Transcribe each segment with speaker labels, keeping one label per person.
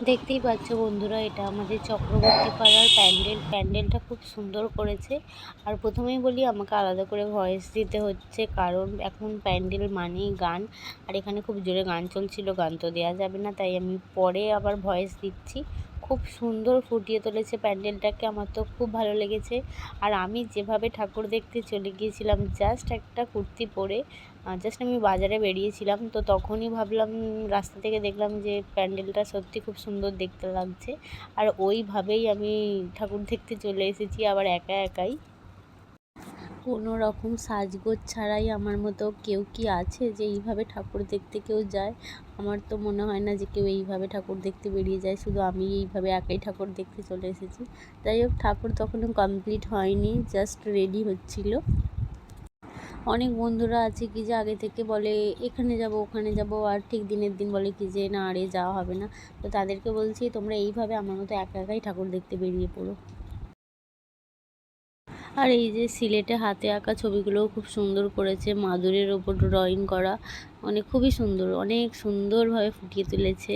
Speaker 1: দেখতেই পাচ্ছ বন্ধুরা, এটা আমাদের চক্রবর্তী পাড়ার প্যান্ডেল। প্যান্ডেলটা খুব সুন্দর করেছে। আর প্রথমেই বলি, আমাকে আলাদা করে ভয়েস দিতে হচ্ছে, কারণ এখন প্যান্ডেল মানেই গান। আর এখানে খুব জোরে গান চলছিল, গান তো দেওয়া যাবে না, তাই আমি পরে আবার ভয়েস দিচ্ছি। খুব সুন্দর ফুটিয়ে তুলেছে প্যান্ডেলটাকে, আমার তো খুব ভালো লেগেছে। আর আমি যেভাবে ঠাকুর দেখতে চলে গিয়েছিলাম, জাস্ট একটা কুর্তি পরে, জাস্ট আমি বাজারে বেরিয়েছিলাম, তো তখনই ভাবলাম, রাস্তা থেকে দেখলাম যে প্যান্ডেলটা সত্যি খুব সুন্দর দেখতে লাগছে। আর ওইভাবেই আমি ঠাকুর দেখতে চলে এসেছি, আবার একা একাই, কোনো রকম সাজগোজ ছাড়াই। আমার মতো কেউ কি আছে যে এইভাবে ঠাকুর দেখতে কেউ যায়? আমার তো মনে হয় না যে কেউ এইভাবে ঠাকুর দেখতে বেরিয়ে যায়, শুধু আমি এইভাবে একাই ঠাকুর দেখতে চলে এসেছি। যাই হোক, ঠাকুর তখনও কমপ্লিট হয়নি, জাস্ট রেডি হচ্ছিল। অনেক বন্ধুরা আছে কি যে আগে থেকে বলে এখানে যাব ওখানে যাব, আর ঠিক দিনের দিন বলে কি যে না আরে যাওয়া হবে না। তো তাদেরকে বলছি, তোমরা এইভাবে আমার মতো একা একাই ঠাকুর দেখতে বেরিয়ে পড়ো। আর এই যে সিলেটে হাতে আঁকা ছবিগুলোও খুব সুন্দর করেছে, মাদুরের ওপর ড্রয়িং করা, মানে খুবই সুন্দর, অনেক সুন্দরভাবে ফুটিয়ে তুলেছে।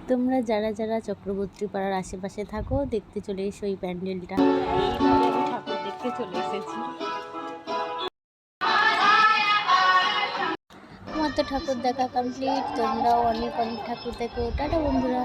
Speaker 1: তোমরা যারা যারা চক্রবর্তী পাড়ার আশেপাশে থাকো, দেখতে চলে এসো এই প্যান্ডেলটা। এইভাবে আমি ঠাকুর দেখতে চলে এসেছি। আমার তো ঠাকুর দেখা কমপ্লিট, তোমরাও অনেক অনেক ঠাকুর দেখো। টাটা বন্ধুরা।